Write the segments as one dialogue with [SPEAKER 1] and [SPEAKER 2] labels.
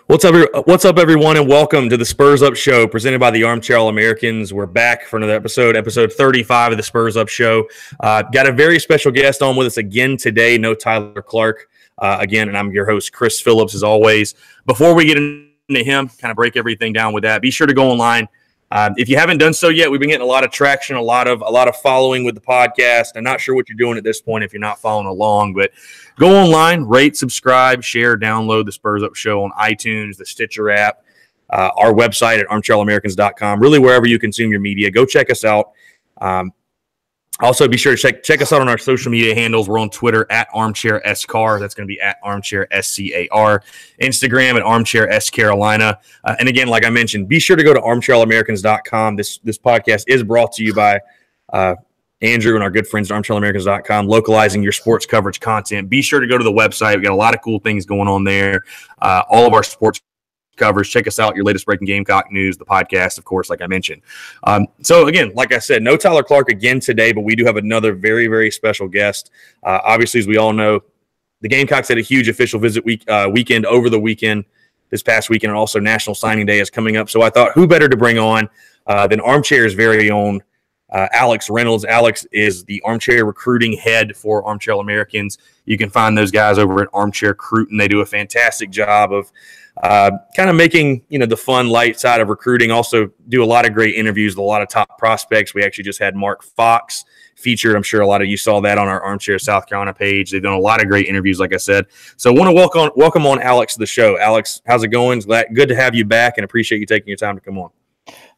[SPEAKER 1] What's up, everyone, and welcome to the Spurs Up Show, presented by the Armchair All-Americans. We're back for another episode 35 of the Spurs Up Show. Got a very special guest on with us again today, no Tyler Clark again, and I'm your host, Chris Phillips, as always. Before we get into him, kind of break everything down with that, be sure to go online. If you haven't done so yet, we've been getting a lot of traction, a lot of following with the podcast. I'm not sure what you're doing at this point if you're not following along, but go online, rate, subscribe, share, download the Spurs Up Show on iTunes, the Stitcher app, our website at armchairamericans.com, really wherever you consume your media. Go check us out. Also, be sure to check us out on our social media handles. We're on Twitter at ArmchairSCar. That's going to be at ArmchairSCAR. Instagram at ArmchairSCarolina. And again, like I mentioned, be sure to go to ArmchairAmericans.com. This podcast is brought to you by Andrew and our good friends at ArmchairAmericans.com, localizing your sports coverage content. Be sure to go to the website. We've got a lot of cool things going on there. All of our sports covers. Check us out, your latest breaking Gamecock news, the podcast, of course, like I mentioned. So, again, like I said, no Tyler Clark again today, but we do have another very, very special guest. Obviously, as we all know, the Gamecocks had a huge official visit weekend over the weekend, this past weekend, and also National Signing Day is coming up. So I thought, who better to bring on than Armchair's very own Alex Reynolds. Alex is the Armchair recruiting head for Armchair Americans. You can find those guys over at Armchair Recruiting. They do a fantastic job of kind of making, the fun, light side of recruiting. Also do a lot of great interviews with a lot of top prospects. We actually just had Mark Fox featured. I'm sure a lot of you saw that on our Armchair South Carolina page. They've done a lot of great interviews, like I said. So I want to welcome on Alex to the show. Alex, how's it going? Good to have you back, and appreciate you taking your time to come on.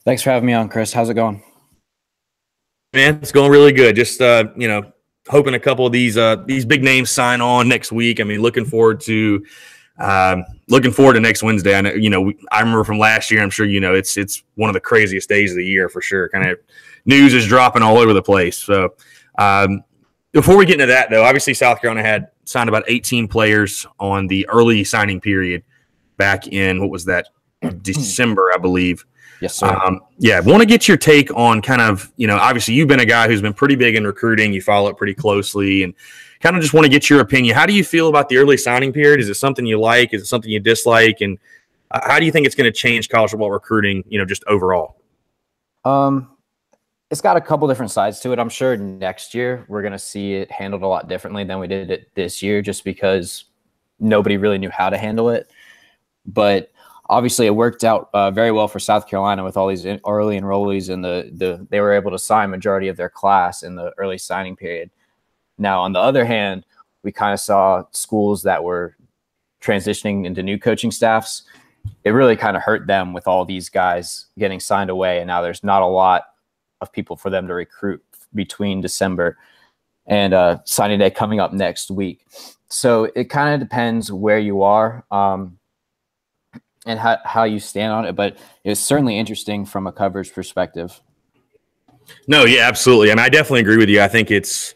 [SPEAKER 2] Thanks for having me on, Chris. How's it going?
[SPEAKER 1] Man, it's going really good. Just, hoping a couple of these big names sign on next week. I mean, looking forward to next Wednesday. I know, I remember from last year, I'm sure, it's one of the craziest days of the year for sure. Kind of news is dropping all over the place. So before we get into that, though, obviously South Carolina had signed about 18 players on the early signing period back in, what was that, December, I believe.
[SPEAKER 2] Yes, sir.
[SPEAKER 1] I want to get your take on kind of, obviously you've been a guy who's been pretty big in recruiting. You follow it pretty closely, and kind of just want to get your opinion. How do you feel about the early signing period? Is it something you like? Is it something you dislike? And how do you think it's going to change college football recruiting, just overall?
[SPEAKER 2] It's got a couple different sides to it. I'm sure next year we're going to see it handled a lot differently than we did it this year, just because nobody really knew how to handle it. But obviously, it worked out very well for South Carolina with all these early enrollees, and they were able to sign majority of their class in the early signing period. Now, on the other hand, we kind of saw schools that were transitioning into new coaching staffs. It really kind of hurt them with all these guys getting signed away, and now there's not a lot of people for them to recruit between December and signing day coming up next week. So it kind of depends where you are. And how you stand on it, but it's certainly interesting from a coverage perspective.
[SPEAKER 1] No, yeah, absolutely. I mean, I definitely agree with you. I think it's,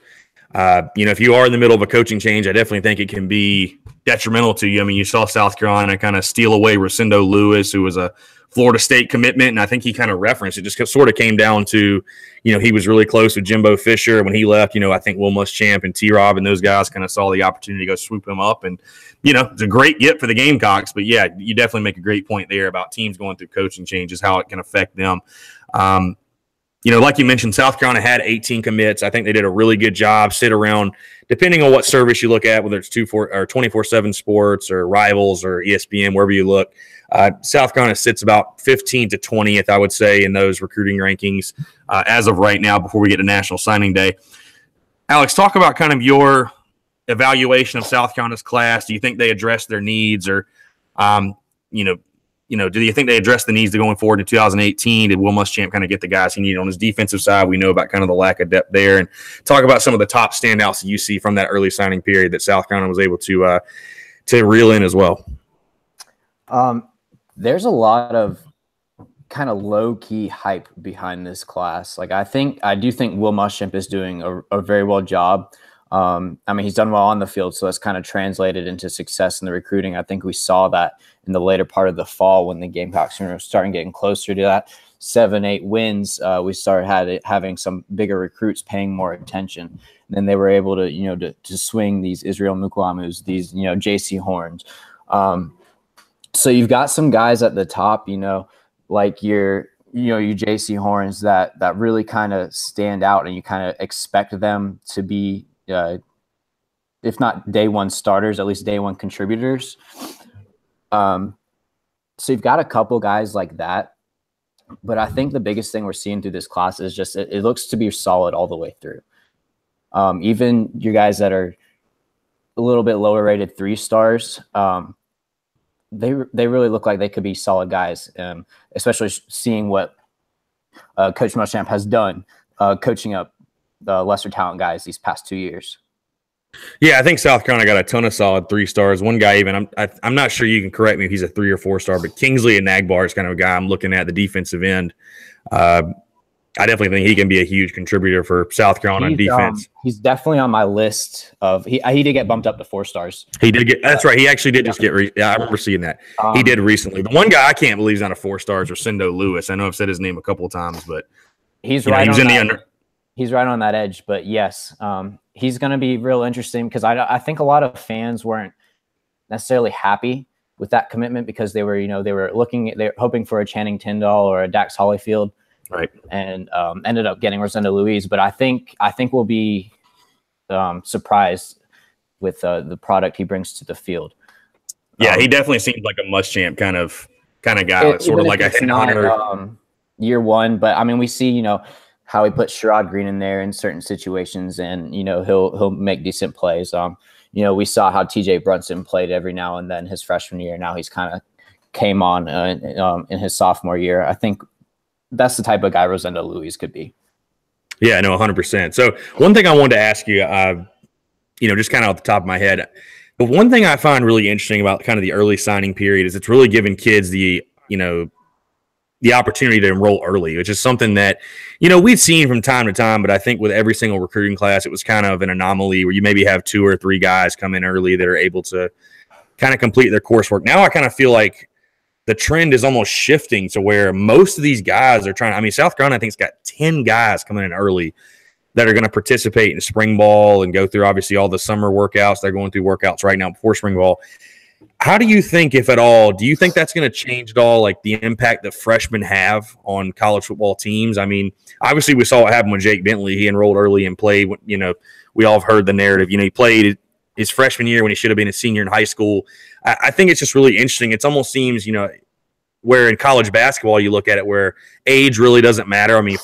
[SPEAKER 1] if you are in the middle of a coaching change, I definitely think it can be detrimental to you. I mean, you saw South Carolina kind of steal away Rosendo Lewis, who was a Florida State commitment, and I think he kind of referenced it. Just sort of came down to, he was really close with Jimbo Fisher. When he left, I think Will Muschamp and T-Rob and those guys kind of saw the opportunity to go swoop him up. And, it's a great get for the Gamecocks. But, yeah, you definitely make a great point there about teams going through coaching changes, how it can affect them. Like you mentioned, South Carolina had 18 commits. I think they did a really good job. Sit around, depending on what service you look at, whether it's 24/7 Sports or Rivals or ESPN, wherever you look. South Carolina sits about 15th to 20th, I would say, in those recruiting rankings as of right now before we get to National Signing Day. Alex, talk about kind of your evaluation of South Carolina's class. Do you think they addressed their needs, or, do you think they addressed the needs going forward in 2018? Did Will Muschamp kind of get the guys he needed on his defensive side? We know about kind of the lack of depth there. And talk about some of the top standouts that you see from that early signing period that South Carolina was able to reel in as well.
[SPEAKER 2] There's a lot of kind of low-key hype behind this class. Like, I do think Will Muschamp is doing a very well job. He's done well on the field, so that's kind of translated into success in the recruiting. I think we saw that in the later part of the fall when the Gamecocks were starting getting closer to that 7-8 wins. We started having some bigger recruits paying more attention. And then they were able to, to swing these Israel Mukwamus, these, J.C. Horns, So you've got some guys at the top, like your JC Horns that really kind of stand out, and you kind of expect them to be, if not day one starters, at least day one contributors. So you've got a couple guys like that, but I think the biggest thing we're seeing through this class is just it looks to be solid all the way through. Even your guys that are a little bit lower rated 3 stars, they really look like they could be solid guys, especially seeing what Coach Muschamp has done coaching up the lesser talent guys these past 2 years.
[SPEAKER 1] Yeah, I think South Carolina got a ton of solid 3 stars. One guy even, I'm not sure, you can correct me if he's a 3 or 4 star, but Kingsley Nagbar is kind of a guy I'm looking at, the defensive end. I definitely think he can be a huge contributor for South Carolina on defense.
[SPEAKER 2] He's definitely on my list of he did get bumped up to 4 stars.
[SPEAKER 1] He did get that's right. He actually did just get I remember seeing that. He did recently. The one guy I can't believe he's not a 4 stars, Rosendo Lewis. I know I've said his name a couple of times, but
[SPEAKER 2] he's right on that edge. But yes, he's going to be real interesting because I think a lot of fans weren't necessarily happy with that commitment because they were hoping for a Channing Tindall or a Dax Hollifield.
[SPEAKER 1] Right.
[SPEAKER 2] And ended up getting Rosendo Luis, but I think we'll be surprised with the product he brings to the field.
[SPEAKER 1] Yeah, he definitely seems like a Muschamp kind of guy, sort of like a
[SPEAKER 2] not year one. But I mean, we see how he puts Sherrod Green in there in certain situations, and he'll make decent plays. We saw how TJ Brunson played every now and then his freshman year. Now he's kind of came on in his sophomore year. I think that's the type of guy Rosendo Luis could be.
[SPEAKER 1] Yeah, no, 100%. So one thing I wanted to ask you, just kind of off the top of my head, but one thing I find really interesting about kind of the early signing period is it's really giving kids the opportunity to enroll early, which is something that, we've seen from time to time, but I think with every single recruiting class, it was kind of an anomaly where you maybe have 2 or 3 guys come in early that are able to kind of complete their coursework. Now I kind of feel like the trend is almost shifting to where most of these guys are trying. I mean, South Carolina, I think, has got 10 guys coming in early that are going to participate in spring ball and go through, obviously, all the summer workouts. They're going through workouts right now before spring ball. How do you think, if at all, do you think that's going to change at all, like the impact that freshmen have on college football teams? I mean, obviously, we saw what happened with Jake Bentley. He enrolled early and played. We all have heard the narrative. He played his freshman year when he should have been a senior in high school. I think it's just really interesting. It almost seems, where in college basketball you look at it where age really doesn't matter. I mean,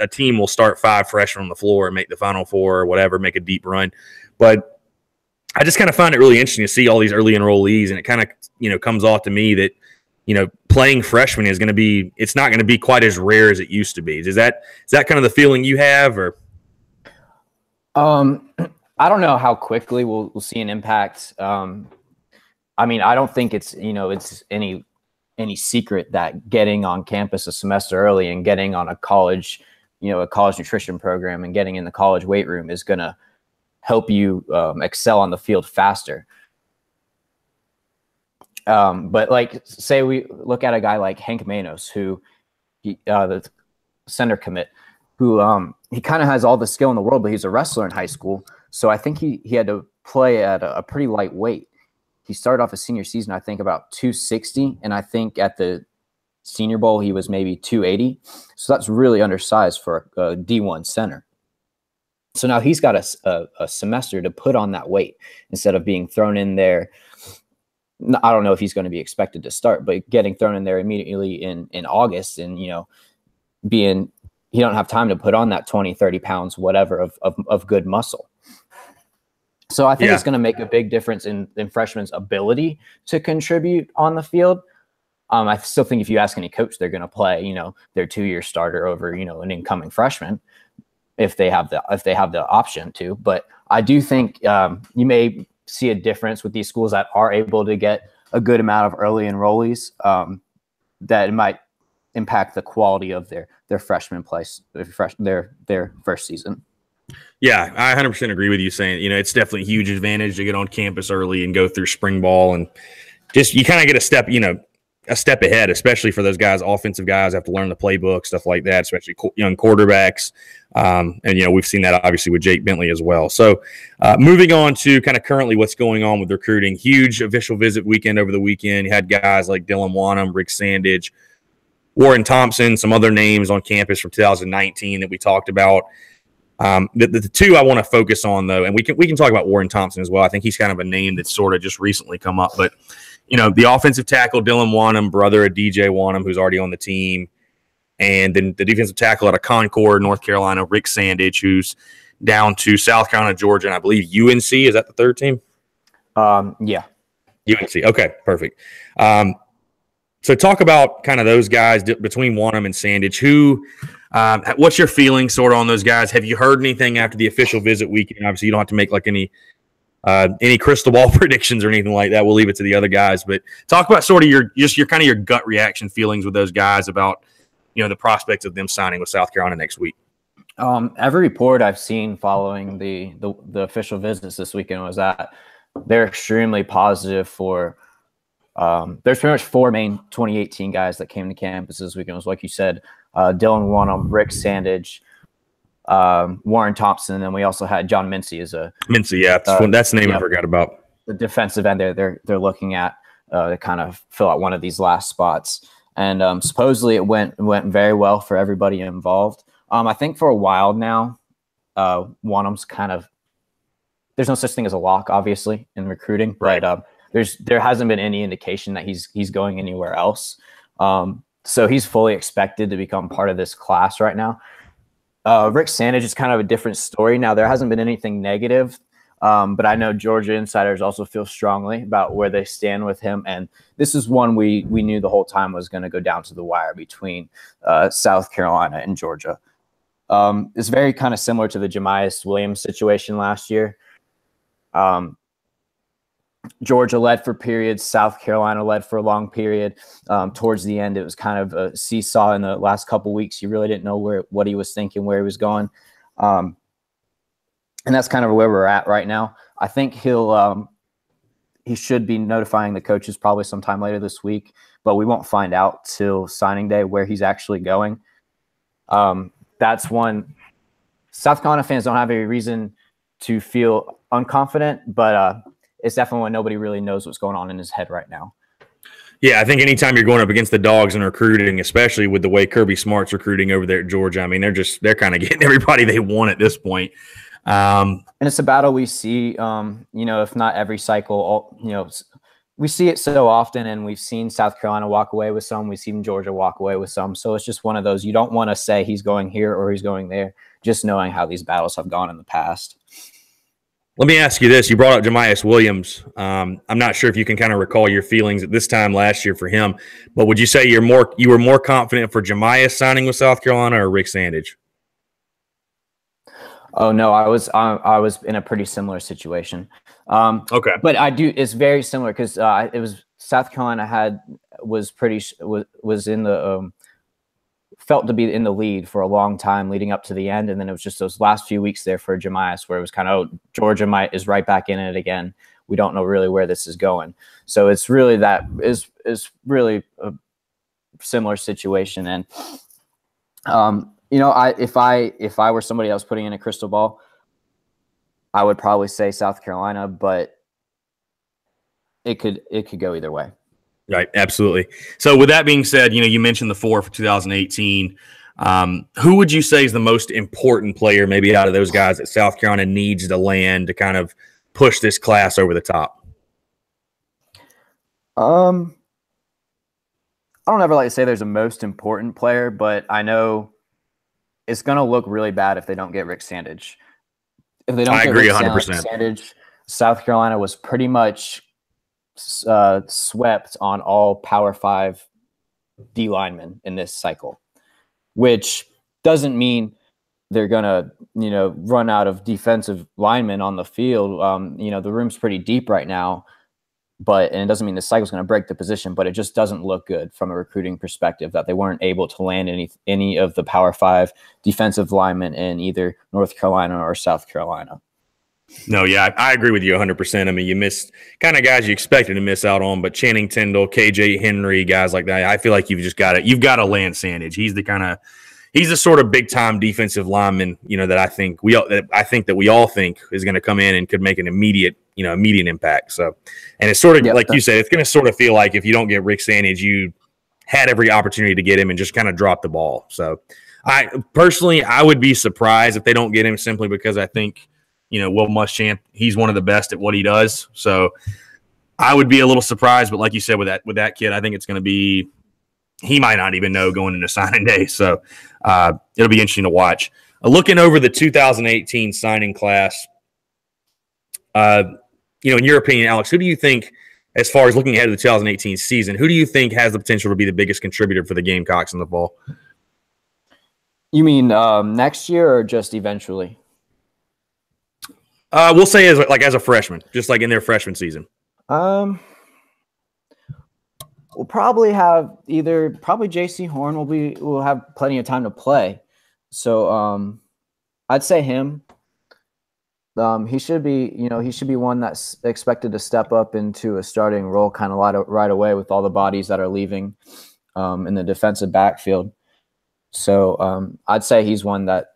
[SPEAKER 1] a team will start 5 freshmen on the floor and make the Final Four or whatever, make a deep run. But I just kind of find it really interesting to see all these early enrollees, and it kind of, comes off to me that, playing freshmen is going to be – it's not going to be quite as rare as it used to be. Is that kind of the feeling you have, or –
[SPEAKER 2] I don't know how quickly we'll see an impact. I mean, I don't think it's it's any secret that getting on campus a semester early and getting on a college nutrition program and getting in the college weight room is going to help you excel on the field faster. But like, say we look at a guy like Hank Manos, who the center commit, who he kind of has all the skill in the world, but he's a wrestler in high school. So I think he had to play at a pretty light weight. He started off his senior season, I think, about 260. And I think at the Senior Bowl, he was maybe 280. So that's really undersized for a D1 center. So now he's got a semester to put on that weight instead of being thrown in there. I don't know if he's going to be expected to start, but getting thrown in there immediately in August and, he don't have time to put on that 20, 30 pounds, whatever, of good muscle. So I think it's going to make a big difference in freshmen's ability to contribute on the field. I still think if you ask any coach, they're going to play, their 2-year starter over, an incoming freshman if they have the option to. But I do think you may see a difference with these schools that are able to get a good amount of early enrollees, that it might impact the quality of their freshman play, their first season.
[SPEAKER 1] Yeah, I 100% agree with you saying, it's definitely a huge advantage to get on campus early and go through spring ball and just you kind of get a step, a step ahead, especially for those guys. Offensive guys have to learn the playbook, stuff like that, especially young quarterbacks. And, we've seen that obviously with Jake Bentley as well. So moving on to kind of currently what's going on with recruiting. Huge official visit weekend over the weekend. You had guys like Dylan Wanham, Rick Sandage, Warren Thompson, some other names on campus from 2019 that we talked about. The two I want to focus on, though, and we can talk about Warren Thompson as well. I think he's kind of a name that's sort of just recently come up. But, the offensive tackle, Dylan Wanham, brother of DJ Wanham, who's already on the team. And then the defensive tackle out of Concord, North Carolina, Rick Sandage, who's down to South Carolina, Georgia, and I believe UNC. Is that the third team?
[SPEAKER 2] Yeah.
[SPEAKER 1] UNC. Okay, perfect. So talk about kind of those guys between Wanham and Sandage. What's your feeling sort of on those guys? Have you heard anything after the official visit weekend? Obviously, you don't have to make like any crystal ball predictions or anything like that. We'll leave it to the other guys. But talk about sort of your kind of your gut reaction feelings with those guys about the prospects of them signing with South Carolina next week.
[SPEAKER 2] Every report I've seen following the official visits this weekend was that they're extremely positive for. There's pretty much four main 2018 guys that came to campus this weekend. It was like you said, Dylan Wanham, Rick Sandage, Warren Thompson, and then we also had John Mincy as a
[SPEAKER 1] Mincy. Yeah, that's the name I forgot about.
[SPEAKER 2] The defensive end they're looking at to kind of fill out one of these last spots. And supposedly it went very well for everybody involved. I think for a while now, Wanham's kind of – there's no such thing as a lock, obviously, in recruiting.
[SPEAKER 1] Right.
[SPEAKER 2] But there hasn't been any indication that he's going anywhere else. So he's fully expected to become part of this class right now. Rick Sandage is kind of a different story. Now, there hasn't been anything negative. But I know Georgia insiders also feel strongly about where they stand with him. And this is one we knew the whole time was going to go down to the wire between South Carolina and Georgia. It's very kind of similar to the Jamias Williams situation last year. Georgia led for periods. South Carolina led for a long period. Towards the end, it was kind of a seesaw in the last couple weeks. You really didn't know what he was thinking, where he was going. And that's kind of where we're at right now. I think he should be notifying the coaches probably sometime later this week, but we won't find out till signing day where he's actually going. That's one. South Carolina fans don't have any reason to feel unconfident, but it's definitely when nobody really knows what's going on in his head right now.
[SPEAKER 1] Yeah, I think anytime you're going up against the dogs in recruiting, especially with the way Kirby Smart's recruiting over there at Georgia, I mean, they're kind of getting everybody they want at this point.
[SPEAKER 2] And it's a battle we see, if not every cycle, we see it so often, and we've seen South Carolina walk away with some, we've seen Georgia walk away with some. So it's just one of those, you don't want to say he's going here or he's going there, just knowing how these battles have gone in the past.
[SPEAKER 1] Let me ask you this. You brought up Jamias Williams. I'm not sure if you can kind of recall your feelings at this time last year for him, but would you say you were more confident for Jamias signing with South Carolina or Rick Sandage?
[SPEAKER 2] Oh no, I was in a pretty similar situation.
[SPEAKER 1] Okay,
[SPEAKER 2] but it's very similar because it was South Carolina was in the felt to be in the lead for a long time leading up to the end, and then it was just those last few weeks there for Jamias where it was kind of Georgia is right back in it again. We don't know really where this is going, so it's really is really a similar situation. And if I were somebody else putting in a crystal ball, I would probably say South Carolina, but it could go either way.
[SPEAKER 1] Right, absolutely. So with that being said, you mentioned the four for 2018. Who would you say is the most important player maybe out of those guys that South Carolina needs to land to kind of push this class over the top?
[SPEAKER 2] I don't ever like to say there's a most important player, but I know it's going to look really bad if they don't get Rick Sandage. If they don't
[SPEAKER 1] I
[SPEAKER 2] get
[SPEAKER 1] agree
[SPEAKER 2] Rick
[SPEAKER 1] 100%.
[SPEAKER 2] Sandage, South Carolina was pretty much swept on all Power 5 D linemen in this cycle, which doesn't mean they're going to, run out of defensive linemen on the field. The room's pretty deep right now, and it doesn't mean the cycle's going to break the position, but it just doesn't look good from a recruiting perspective that they weren't able to land any of the Power 5 defensive linemen in either North Carolina or South Carolina.
[SPEAKER 1] No, yeah, I agree with you 100%. I mean, you missed kind of guys you expected to miss out on, but Channing Tindall, KJ Henry, guys like that. I feel like you've just got it. You've got to land Sandage. He's the sort of big time defensive lineman, that I think we all think is going to come in and could make an immediate impact. So, and it's sort of like you said, it's going to sort of feel like if you don't get Rick Sandage, you had every opportunity to get him and just kind of drop the ball. So, I would be surprised if they don't get him simply because I think, Will Muschamp, he's one of the best at what he does. So I would be a little surprised, but like you said, with that kid, I think it's going to be, he might not even know going into signing day. So it'll be interesting to watch. Looking over the 2018 signing class, in your opinion, Alex, who do you think, as far as looking ahead to the 2018 season, who do you think has the potential to be the biggest contributor for the Gamecocks in the fall?
[SPEAKER 2] You mean next year or just eventually?
[SPEAKER 1] We'll say as a freshman, just like in their freshman season.
[SPEAKER 2] We'll probably have probably JC Horn will have plenty of time to play. So I'd say him. He should be one that's expected to step up into a starting role kind of right away with all the bodies that are leaving in the defensive backfield. So I'd say he's one that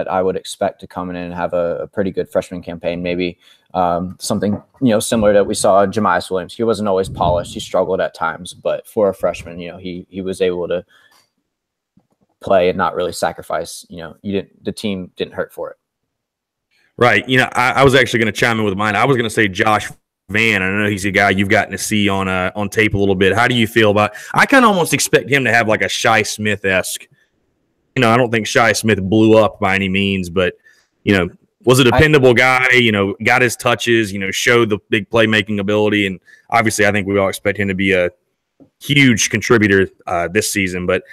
[SPEAKER 2] I would expect to come in and have a pretty good freshman campaign. Maybe something similar to what we saw Jemias Williams. He wasn't always polished. He struggled at times, but for a freshman, he was able to play and not really sacrifice. The team didn't hurt for it.
[SPEAKER 1] Right. I was actually going to chime in with mine. I was going to say Josh Van. I know he's a guy you've gotten to see on tape a little bit. How do you feel about? I kind of almost expect him to have like a Shi Smith-esque. I don't think Shi Smith blew up by any means, but, was a dependable guy, got his touches, showed the big playmaking ability. And obviously I think we all expect him to be a huge contributor this season. But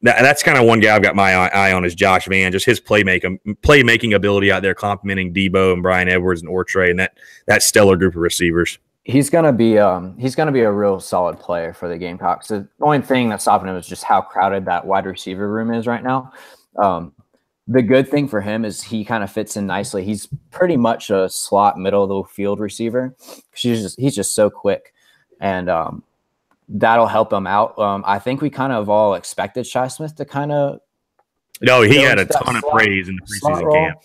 [SPEAKER 1] that's kind of one guy I've got my eye on is Josh Van, just his playmaking ability out there, complimenting Debo and Brian Edwards and Ortre and that stellar group of receivers.
[SPEAKER 2] He's gonna be a real solid player for the Gamecocks. The only thing that's stopping him is just how crowded that wide receiver room is right now. The good thing for him is he kind of fits in nicely. He's pretty much a slot middle of the field receiver. He's just so quick, and that'll help him out. I think we kind of all expected Shi Smith to kind of.
[SPEAKER 1] No, he had a ton of praise in the preseason camp.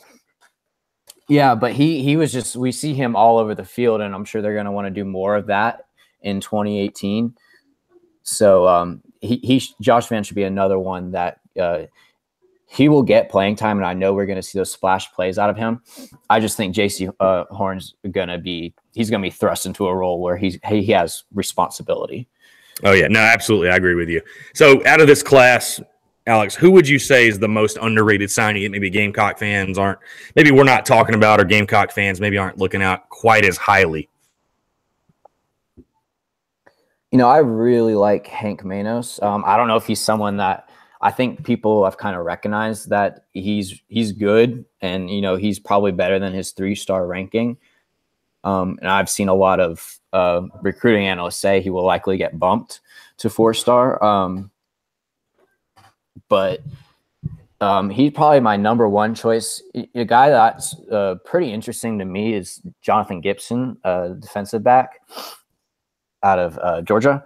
[SPEAKER 2] Yeah, but he was just, we see him all over the field, and I'm sure they're going to want to do more of that in 2018. So Josh Van should be another one that he will get playing time, and I know we're going to see those splash plays out of him. I just think JC Horn's going to be thrust into a role where he has responsibility.
[SPEAKER 1] Oh yeah, no, absolutely, I agree with you. So out of this class, Alex, who would you say is the most underrated signing that maybe Gamecock fans we're not talking about, or Gamecock fans maybe aren't looking out quite as highly?
[SPEAKER 2] I really like Hank Manos. I don't know if he's someone that I think people have kind of recognized that he's good, and he's probably better than his 3-star ranking. And I've seen a lot of recruiting analysts say he will likely get bumped to 4-star. But he's probably my number one choice. A guy that's pretty interesting to me is Jonathan Gibson, defensive back out of Georgia.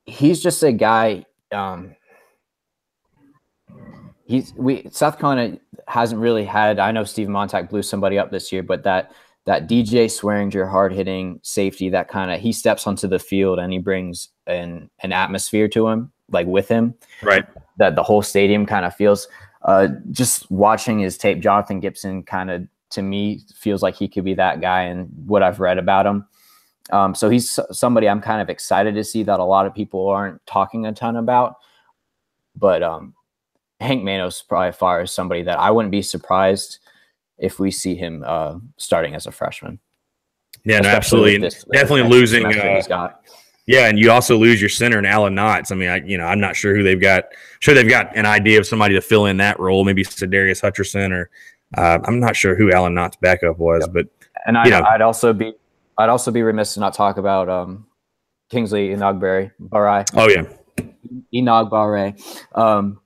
[SPEAKER 2] He's just a guy. South Carolina hasn't really had. I know Steve Montag blew somebody up this year, but that DJ Swearinger hard-hitting safety, that kind of, he steps onto the field and he brings an atmosphere to him, like with him,
[SPEAKER 1] right? That
[SPEAKER 2] the whole stadium kind of feels. Just watching his tape, Jonathan Gibson kind of, to me, feels like he could be that guy, and what I've read about him. So he's somebody I'm kind of excited to see that a lot of people aren't talking a ton about. But Hank Manos probably far is somebody that I wouldn't be surprised if we see him starting as a freshman.
[SPEAKER 1] Yeah, no, absolutely. Definitely losing. Yeah, and you also lose your center in Alan Knotts. I mean, I'm not sure who they've got. Sure, they've got an idea of somebody to fill in that role. Maybe Sedarius Hutcherson, or I'm not sure who Alan Knotts' backup was. Yep. But
[SPEAKER 2] and I'd also be remiss to not talk about Kingsley Enagbare.
[SPEAKER 1] Oh yeah,
[SPEAKER 2] Enagbare.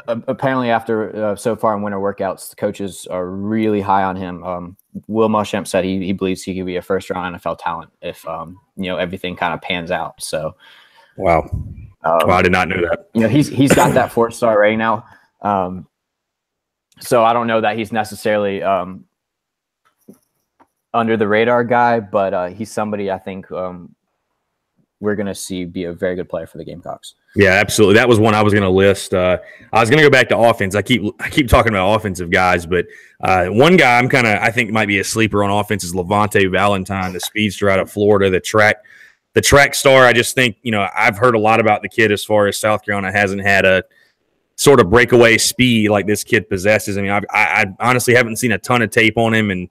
[SPEAKER 2] apparently after so far in winter workouts, the coaches are really high on him. Will Muschamp said he believes he could be a first-round NFL talent if everything kind of pans out. So,
[SPEAKER 1] wow, I did not know that.
[SPEAKER 2] He's got that 4-star rating now. So I don't know that he's necessarily under the radar guy, but he's somebody I think we're going to see be a very good player for the Gamecocks.
[SPEAKER 1] Yeah, absolutely. That was one I was going to list. I was going to go back to offense. I keep talking about offensive guys, but one guy I think might be a sleeper on offense is Levante Valentine, the speedster out of Florida, the track star. I just think, I've heard a lot about the kid as far as South Carolina hasn't had a sort of breakaway speed like this kid possesses. I mean, I honestly haven't seen a ton of tape on him, and,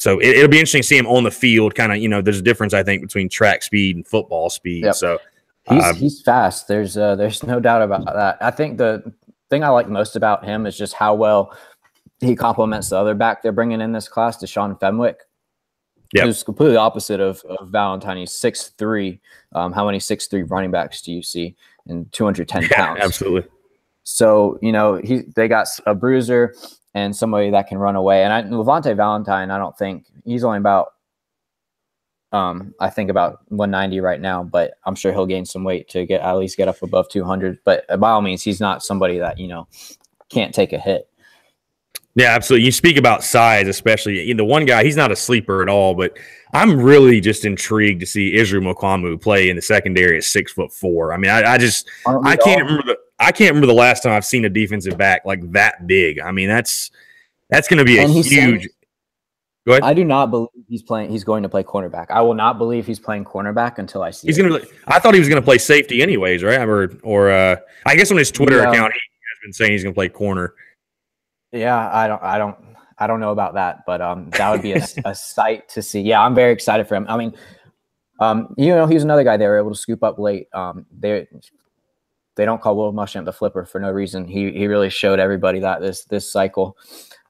[SPEAKER 1] so it'll be interesting to see him on the field. Kind of, there's a difference, I think, between track speed and football speed.
[SPEAKER 2] Yep.
[SPEAKER 1] So
[SPEAKER 2] he's fast. There's no doubt about that. I think the thing I like most about him is just how well he complements the other back they're bringing in this class, Deshaun Fenwick.
[SPEAKER 1] Yeah,
[SPEAKER 2] who's completely opposite of Valentine. He's 6'3". How many 6'3" running backs do you see in 210 pounds?
[SPEAKER 1] Absolutely.
[SPEAKER 2] So they got a bruiser and somebody that can run away. And Levante Valentine, I don't think he's only about, I think about 190 right now, but I'm sure he'll gain some weight to at least get up above 200. But by all means, he's not somebody that, can't take a hit.
[SPEAKER 1] Yeah, absolutely. You speak about size, especially the one guy, he's not a sleeper at all, but I'm really just intrigued to see Israel Mukuamu play in the secondary at 6'4". I mean, I can't remember the last time I've seen a defensive back like that big. I mean, that's going to be a huge. Go ahead.
[SPEAKER 2] I do not believe he's going to play cornerback. I will not believe he's playing cornerback until I see.
[SPEAKER 1] He's going to. I thought he was going to play safety anyways, right? Or I guess on his Twitter account, he has been saying he's going to play corner.
[SPEAKER 2] Yeah, I don't know about that, but that would be a sight to see. Yeah, I'm very excited for him. I mean, he's another guy they were able to scoop up late. They don't call Will Muschamp the flipper for no reason. He really showed everybody that this cycle.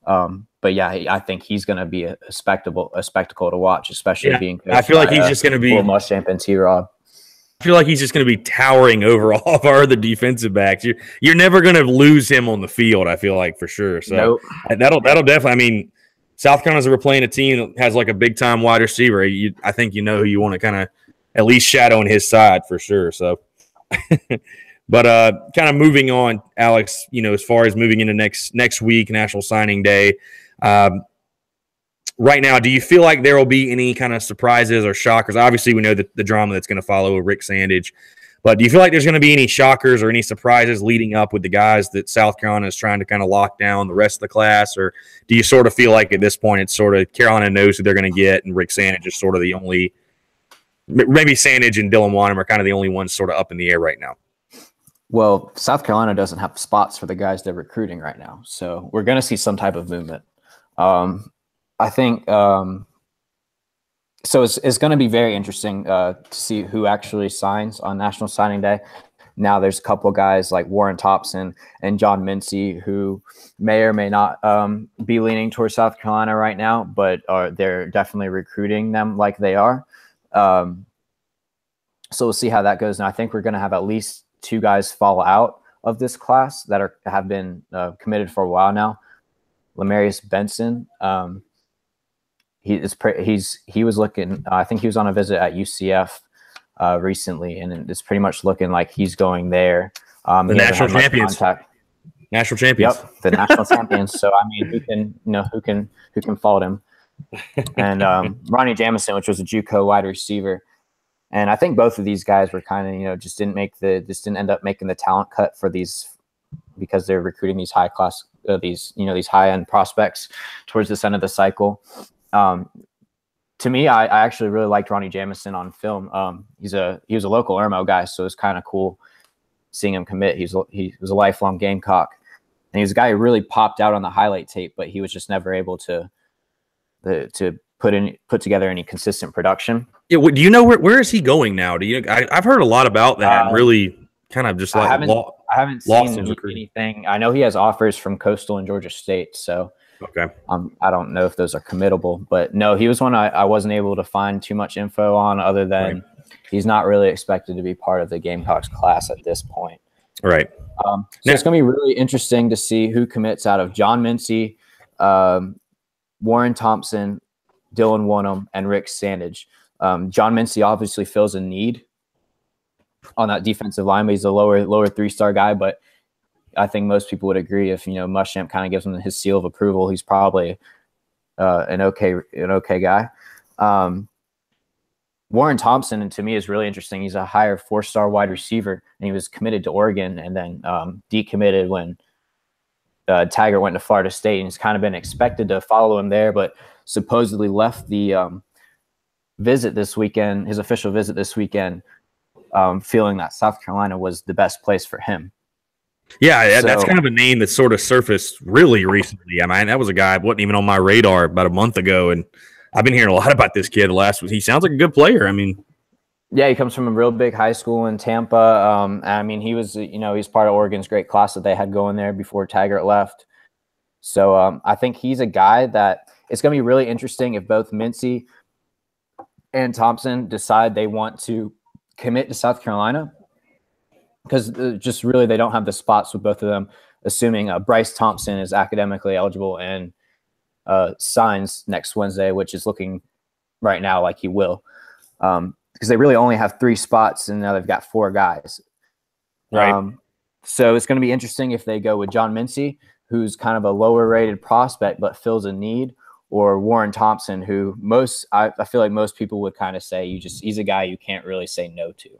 [SPEAKER 2] But yeah, I think he's going to be a spectacle to watch, especially being.
[SPEAKER 1] I feel like he's just going to be
[SPEAKER 2] Will Muschamp and T-Rob.
[SPEAKER 1] I feel like he's just going to be towering over all of our other defensive backs. You're never going to lose him on the field, I feel like, for sure. So
[SPEAKER 2] nope.
[SPEAKER 1] that'll definitely – I mean, South Carolina's we're playing a team that has like a big-time wide receiver. I think who you want to kind of at least shadow on his side for sure. So, but kind of moving on, Alex, as far as moving into next week, National Signing Day, right now, do you feel like there will be any kind of surprises or shockers? Obviously, we know the drama that's going to follow with Rick Sandage, but do you feel like there's going to be any shockers or any surprises leading up with the guys that South Carolina is trying to kind of lock down the rest of the class? Or do you sort of feel like at this point it's sort of Carolina knows who they're going to get and Rick Sandage is sort of the only – maybe Sandage and Dylan Wanham are kind of the only ones sort of up in the air right now?
[SPEAKER 2] Well, South Carolina doesn't have spots for the guys they're recruiting right now, so we're going to see some type of movement. I think so. It's going to be very interesting to see who actually signs on National Signing Day. Now, there's a couple guys like Warren Thompson and John Mincy who may or may not be leaning towards South Carolina right now, but they're definitely recruiting them like they are. So we'll see how that goes. And I think we're going to have at least 2 guys fall out of this class that have been committed for a while now. Lamarius Benson. He was looking. I think he was on a visit at UCF recently, and it's pretty much looking like he's going there.
[SPEAKER 1] The national champions. National champions.
[SPEAKER 2] Yep, the national champions. So I mean, who can fault him? And Ronnie Jamison, which was a JUCO wide receiver, and I think both of these guys were kind of just didn't end up making the talent cut for these because they're recruiting these high class these high end prospects towards this end of the cycle. To me, I actually really liked Ronnie Jamison on film. He was a local Irmo guy, so it was kind of cool seeing him commit. He was a lifelong Gamecock, and he was a guy who really popped out on the highlight tape, but he was just never able to put together any consistent production. Yeah,
[SPEAKER 1] do you know where is he going now? I've heard a lot about that. And really, kind of just like
[SPEAKER 2] I haven't seen anything. I know he has offers from Coastal and Georgia State, so.
[SPEAKER 1] Okay.
[SPEAKER 2] I don't know if those are committable, but no, he was one I wasn't able to find too much info on other than he's not really expected to be part of the Gamecocks class at this point.
[SPEAKER 1] Right.
[SPEAKER 2] So it's going to be really interesting to see who commits out of John Mincy, Warren Thompson, Dylan Wonnum, and Rick Sandage. John Mincy obviously fills a need on that defensive line, but he's a lower 3-star guy. But I think most people would agree if Muschamp kind of gives him his seal of approval, he's probably an okay guy. Warren Thompson, and to me, is really interesting. He's a higher 4-star wide receiver, and he was committed to Oregon and then decommitted when Taggart went to Florida State, and he's kind of been expected to follow him there, but supposedly left the visit this weekend, his official visit this weekend, feeling that South Carolina was the best place for him.
[SPEAKER 1] Yeah, that's kind of a name that sort of surfaced really recently. I mean, that was a guy who wasn't even on my radar about a month ago, and I've been hearing a lot about this kid he sounds like a good player. I mean,
[SPEAKER 2] yeah, he comes from a real big high school in Tampa. I mean, he was, he's part of Oregon's great class that they had going there before Taggart left. So I think he's a guy that it's going to be really interesting if both Mincy and Thompson decide they want to commit to South Carolina, because just really they don't have the spots with both of them, assuming Bryce Thompson is academically eligible and signs next Wednesday, which is looking right now like he will, because they really only have 3 spots and now they've got 4 guys.
[SPEAKER 1] Right.
[SPEAKER 2] So it's going to be interesting if they go with John Mincy, who's kind of a lower rated prospect but fills a need, or Warren Thompson, who I feel like most people would kind of say he's a guy you can't really say no to.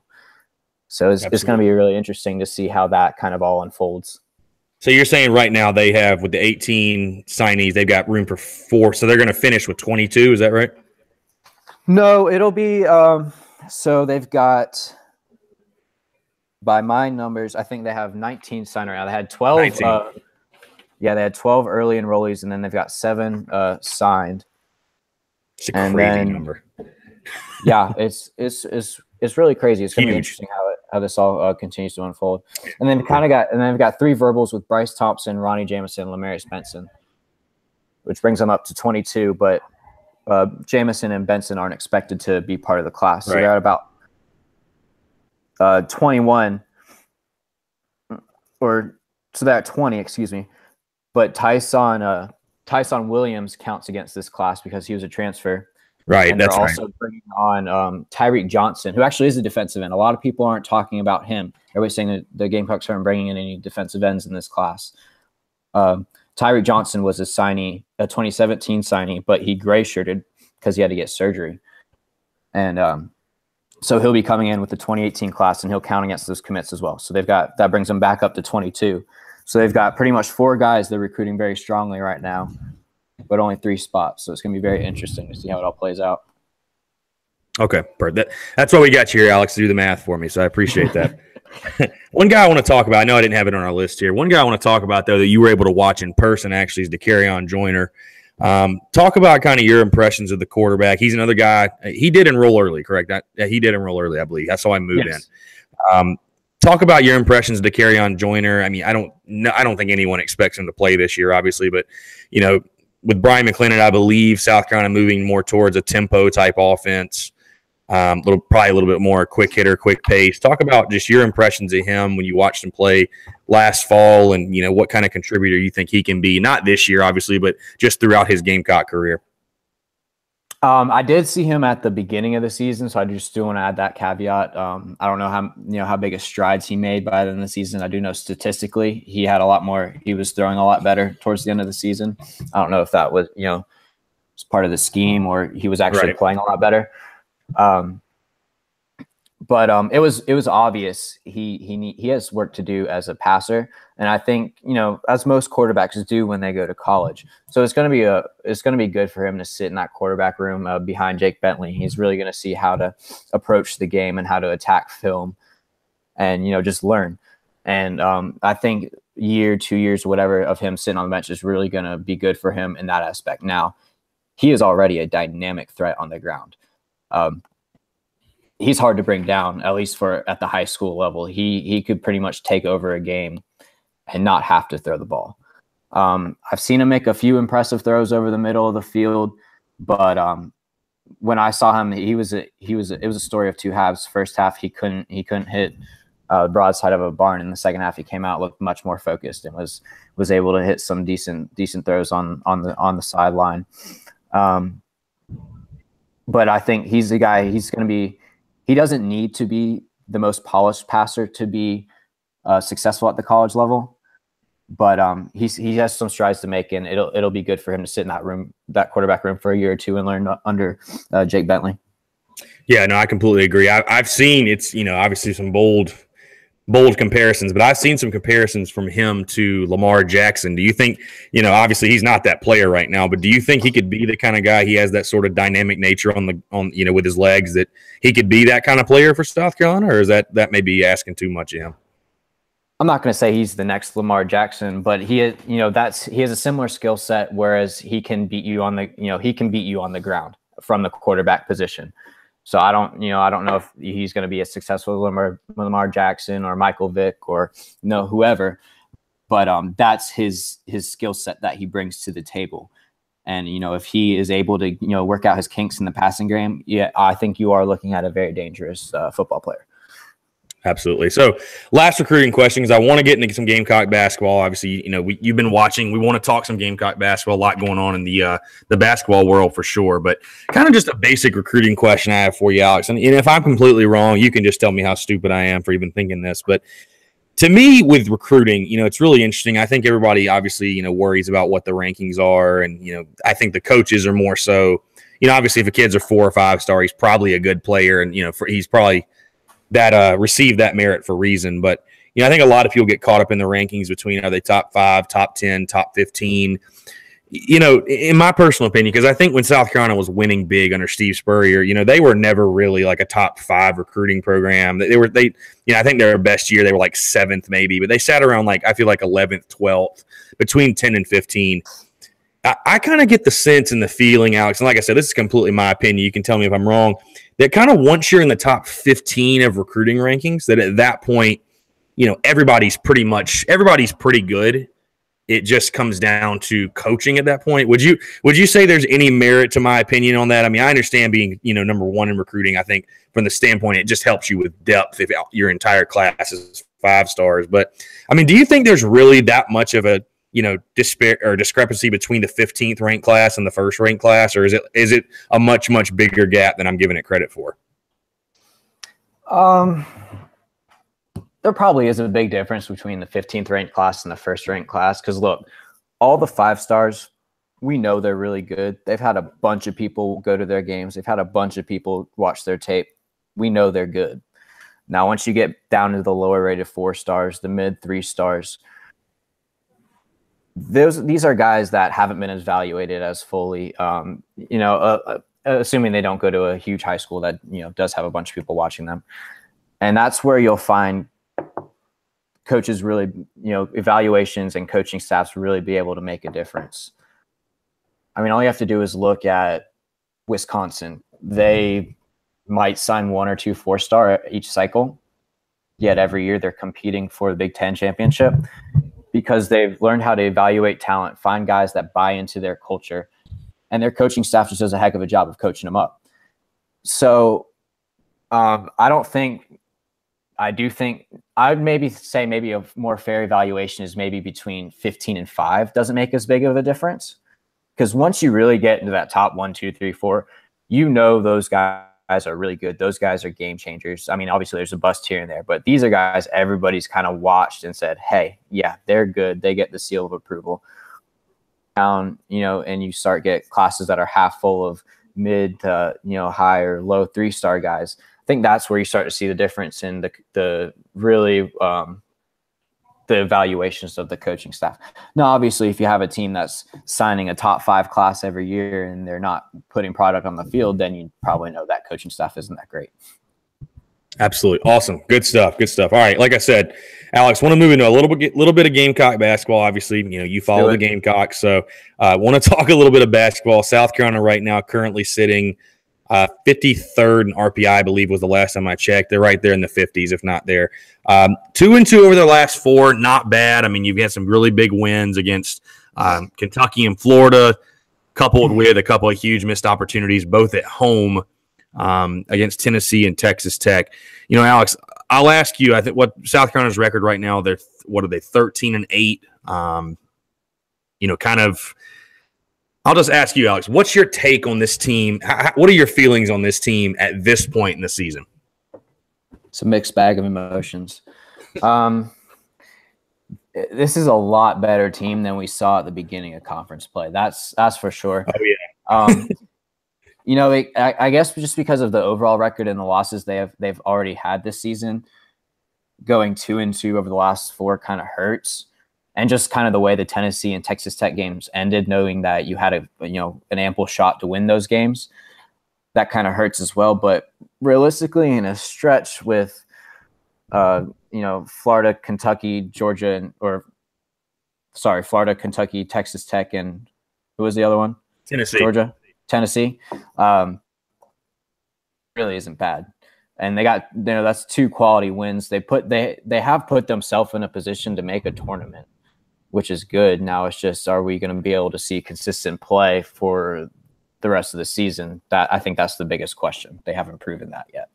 [SPEAKER 2] So it's going to be really interesting to see how that kind of all unfolds.
[SPEAKER 1] So you're saying right now they have, with the 18 signees, they've got room for 4, so they're going to finish with 22. Is that right?
[SPEAKER 2] No, it'll be so they've got, by my numbers, I think they have 19 signed right now. They had 12. They had 12 early enrollees, and then they've got 7 signed.
[SPEAKER 1] It's a crazy number.
[SPEAKER 2] Yeah, it's really crazy. It's going to be interesting how this all continues to unfold. And then we've got 3 verbals with Bryce Thompson, Ronnie Jameson, and Lamarius Benson, which brings them up to 22. But Jameson and Benson aren't expected to be part of the class, so they're at about 21, so they're at 20. Excuse me. But Tyson Williams counts against this class because he was a transfer.
[SPEAKER 1] Right,
[SPEAKER 2] and they're also bringing on Tyreek Johnson, who actually is a defensive end. A lot of people aren't talking about him. Everybody's saying that the Gamecocks aren't bringing in any defensive ends in this class. Tyreek Johnson was a 2017 signee, but he gray-shirted because he had to get surgery. And so he'll be coming in with the 2018 class, and he'll count against those commits as well. So that brings them back up to 22. So they've got pretty much 4 guys they're recruiting very strongly right now, but only 3 spots. So it's going to be very interesting to see how it all plays out.
[SPEAKER 1] Okay, perfect. That's why we got you here, Alex, to do the math for me. So I appreciate that. One guy I want to talk about, I know I didn't have it on our list here. One guy I want to talk about, though, that you were able to watch in person, actually, is DeCarrion Joyner. Talk about kind of your impressions of the quarterback. He's another guy. He did enroll early, correct? He did enroll early, I believe. That's how I moved in. Talk about your impressions of DeCarrion Joyner. I mean, I don't think anyone expects him to play this year, obviously, but with Brian McClendon, I believe South Carolina moving more towards a tempo type offense, probably a little bit more quick hitter, quick pace. Talk about just your impressions of him when you watched him play last fall, and what kind of contributor you think he can be. Not this year, obviously, but just throughout his Gamecock career.
[SPEAKER 2] I did see him at the beginning of the season, so I just do want to add that caveat. I don't know how big of strides he made by the end of the season. I do know statistically he had a lot more. He was throwing a lot better towards the end of the season. I don't know if that was was part of the scheme or he was actually playing a lot better. But it was obvious he has work to do as a passer, and I think as most quarterbacks do when they go to college. So it's going to be good for him to sit in that quarterback room behind Jake Bentley. He's really going to see how to approach the game and how to attack film, and just learn. And I think 2 years, whatever, of him sitting on the bench is really going to be good for him in that aspect. Now, he is already a dynamic threat on the ground. He's hard to bring down, at least at the high school level. He could pretty much take over a game and not have to throw the ball. I've seen him make a few impressive throws over the middle of the field, but when I saw him, it was a story of 2 halves. First half, he couldn't hit broadside of a barn. In the second half, he came out, looked much more focused, and was able to hit some decent throws on the sideline. But I think he's the guy. He's going to be. He doesn't need to be the most polished passer to be successful at the college level. But he has some strides to make, and it'll be good for him to sit in that quarterback room for a year or two and learn under Jake Bentley.
[SPEAKER 1] Yeah, no, I completely agree. I've seen it's obviously some bold comparisons, but I've seen some comparisons from him to Lamar Jackson. Do you think obviously he's not that player right now, but do you think he could be the kind of guy? He has that sort of dynamic nature on with his legs that he could be that kind of player for South Carolina, or is that may asking too much of him?
[SPEAKER 2] I'm not going to say he's the next Lamar Jackson, but he has a similar skill set. Whereas he can beat you on the ground from the quarterback position. So I don't know if he's going to be as successful as Lamar Jackson or Michael Vick or whoever, but that's his skill set that he brings to the table. And if he is able to work out his kinks in the passing game, yeah, I think you are looking at a very dangerous football player.
[SPEAKER 1] Absolutely. So last recruiting question, because I want to get into some Gamecock basketball. Obviously, you've been watching. We want to talk some Gamecock basketball. A lot going on in the basketball world for sure. But kind of just a basic recruiting question I have for you, Alex. And if I'm completely wrong, you can just tell me how stupid I am for even thinking this. But to me, with recruiting, it's really interesting. I think everybody obviously, worries about what the rankings are. And, I think the coaches are more so, obviously if a kid's a 4 or 5 star, he's probably a good player. And, he's probably that received that merit for reason. But, I think a lot of people get caught up in the rankings between are they top 5, top 10, top 15. In my personal opinion, because I think when South Carolina was winning big under Steve Spurrier, they were never really like a top 5 recruiting program. I think their best year, they were like 7th maybe, but they sat around I feel like 11th, 12th, between 10 and 15. I kind of get the sense and the feeling, Alex, and like I said, this is completely my opinion. You can tell me if I'm wrong. That kind of once you're in the top 15 of recruiting rankings, that at that point, everybody's pretty good. It just comes down to coaching at that point. Would you say there's any merit to my opinion on that? I mean, I understand being, number one in recruiting. I think from the standpoint, it just helps you with depth if your entire class is 5 stars. But I mean, do you think there's really that much of a discrepancy between the 15th ranked class and the first ranked class, or is it a much bigger gap than I'm giving it credit for?
[SPEAKER 2] There probably is a big difference between the 15th ranked class and the first ranked class. Because look, all the 5 stars, we know they're really good. They've had a bunch of people go to their games. They've had a bunch of people watch their tape. We know they're good. Now, once you get down to the lower rated 4 stars, the mid 3 stars, these are guys that haven't been evaluated as fully, assuming they don't go to a huge high school that, does have a bunch of people watching them. And that's where you'll find coaches really, evaluations and coaching staffs really be able to make a difference. I mean, all you have to do is look at Wisconsin. They might sign 1 or 2 4-star each cycle, yet every year they're competing for the Big Ten championship, because they've learned how to evaluate talent, find guys that buy into their culture, and their coaching staff just does a heck of a job of coaching them up. So I do think I'd maybe say a more fair evaluation is maybe between 15 and 5 doesn't make as big of a difference. Because once you really get into that top 1, 2, 3, 4, those guys are really good. Those guys are game changers. I mean, obviously there's a bust here and there, but these are guys everybody's kind of watched and said, hey, yeah, they're good. They get the seal of approval. And you start get classes that are half full of mid to, high or low 3-star guys. I think that's where you start to see the difference in the really the evaluations of the coaching staff. Now, obviously, if you have a team that's signing a top 5 class every year and they're not putting product on the field, then you probably know that coaching staff isn't that great.
[SPEAKER 1] Absolutely. Awesome. Good stuff. All right. Like I said, Alex, want to move into a little bit of Gamecock basketball. Obviously, you follow the Gamecocks. So I want to talk a little bit of basketball. South Carolina right now currently sitting 53rd in RPI, I believe was the last time I checked. They're right there in the 50s, if not there. 2-2 over their last 4, not bad. I mean, you've had some really big wins against Kentucky and Florida, coupled with a couple of huge missed opportunities, both at home against Tennessee and Texas Tech. Alex, I'll ask you. I think what South Carolina's record right now. What are they? 13-8. Kind of. I'll just ask you, Alex. What's your take on this team? What are your feelings on this team at this point in the season?
[SPEAKER 2] It's a mixed bag of emotions. This is a lot better team than we saw at the beginning of conference play. That's for sure.
[SPEAKER 1] Oh yeah.
[SPEAKER 2] I guess just because of the overall record and the losses they've already had this season, going 2-2 over the last 4 kind of hurts, and just kind of the way the Tennessee and Texas Tech games ended, knowing that you had an ample shot to win those games, that kind of hurts as well. But realistically, in a stretch with Florida, Kentucky, Florida, Kentucky, Texas Tech, and who was the other one?
[SPEAKER 1] Tennessee.
[SPEAKER 2] Tennessee. Really isn't bad. And they got, that's 2 quality wins. They have put themselves in a position to make a tournament, which is good. Now it's just, are we going to be able to see consistent play for the rest of the season? I think that's the biggest question. They haven't proven that yet.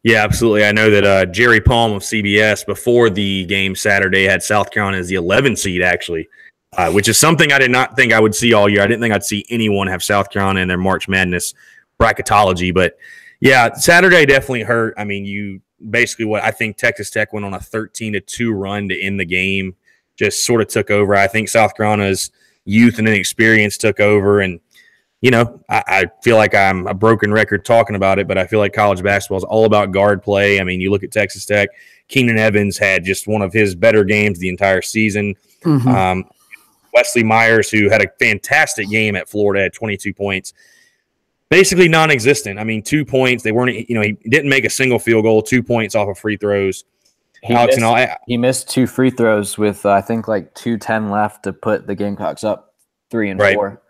[SPEAKER 1] Yeah, absolutely. I know that Jerry Palm of CBS before the game Saturday had South Carolina as the 11 seed, actually, which is something I did not think I would see all year. I didn't think I'd see anyone have South Carolina in their March Madness bracketology. But, yeah, Saturday definitely hurt. I mean, I think Texas Tech went on a 13-2 run to end the game, just sort of took over. I think South Carolina's youth and inexperience took over, and I feel like I'm a broken record talking about it, but I feel like college basketball is all about guard play. I mean, you look at Texas Tech, Keenan Evans had just one of his better games the entire season. Mm-hmm. Wesley Myers, who had a fantastic game at Florida, had 22 points. Basically non-existent. I mean, 2 points. They weren't, he didn't make a single field goal, 2 points off of free throws.
[SPEAKER 2] He missed 2 free throws with, I think, like 2:10 left to put the Gamecocks up 3 and 4.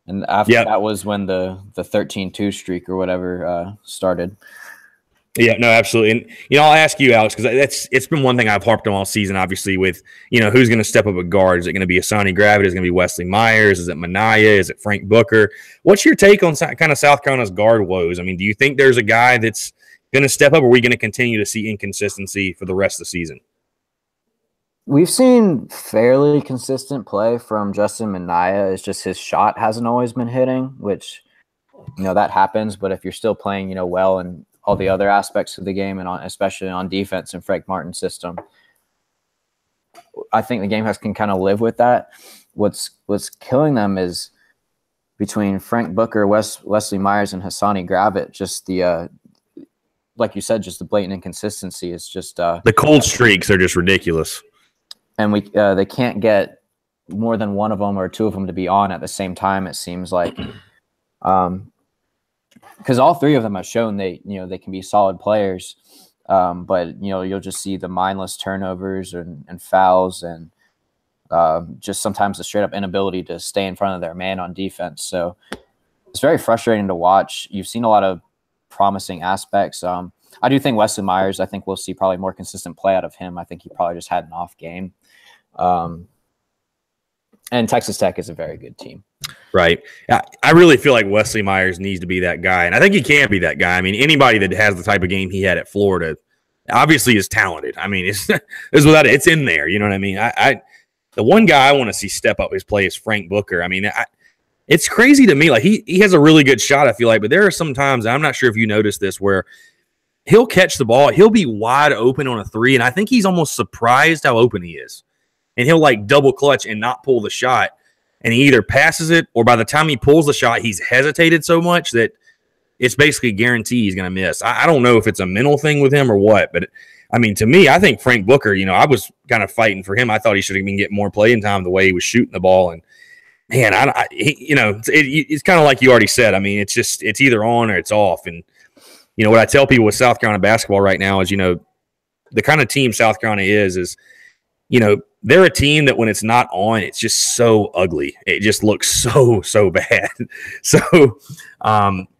[SPEAKER 2] And after that was when the 13-2 streak or whatever started.
[SPEAKER 1] Yeah, no, absolutely. And, I'll ask you, Alex, because it's been one thing I've harped on all season, obviously, with, who's going to step up at guard. Is it going to be Asani Gravett? Is it going to be Wesley Myers? Is it Minaya? Is it Frank Booker? What's your take on kind of South Carolina's guard woes? I mean, do you think there's a guy that's going to step up, or are we going to continue to see inconsistency for the rest of the season?
[SPEAKER 2] We've seen fairly consistent play from Justin Minaya. It's just his shot hasn't always been hitting, which, that happens. But if you're still playing, well in all the other aspects of the game, and especially on defense in Frank Martin's system, I think the Gamecocks can kind of live with that. What's killing them is between Frank Booker, Wesley Myers, and Hassani Gravett, just the like you said, just the blatant inconsistency. It's just
[SPEAKER 1] the cold streaks are just ridiculous.
[SPEAKER 2] And they can't get more than one of them or 2 of them to be on at the same time, it seems like. Because all 3 of them have shown they can be solid players, but you'll just see the mindless turnovers and fouls, and just sometimes the straight up inability to stay in front of their man on defense. So it's very frustrating to watch. You've seen a lot of promising aspects. I do think Wesley Myers, I think we'll see probably more consistent play out of him. I think he probably just had an off game. And Texas Tech is a very good team.
[SPEAKER 1] Right. I really feel like Wesley Myers needs to be that guy, and I think he can be that guy. I mean, anybody that has the type of game he had at Florida obviously is talented. I mean, it's in there. You know what I mean? The one guy I want to see step up his play is Frank Booker. I mean, it's crazy to me. Like he has a really good shot, I feel like, but there are some times, I'm not sure if you noticed this, where he'll catch the ball, he'll be wide open on a 3, and I think he's almost surprised how open he is. And he'll like double clutch and not pull the shot. And he either passes it, or by the time he pulls the shot, he's hesitated so much that it's basically guaranteed he's going to miss. I don't know if it's a mental thing with him or what, but I mean, to me, I think Frank Booker, I was kind of fighting for him. I thought he should have been getting more playing time the way he was shooting the ball. And man, it's kind of like you already said. I mean, it's either on or it's off. And, what I tell people with South Carolina basketball right now is, the kind of team South Carolina is, they're a team that when it's not on, it's just so ugly. It just looks so bad. So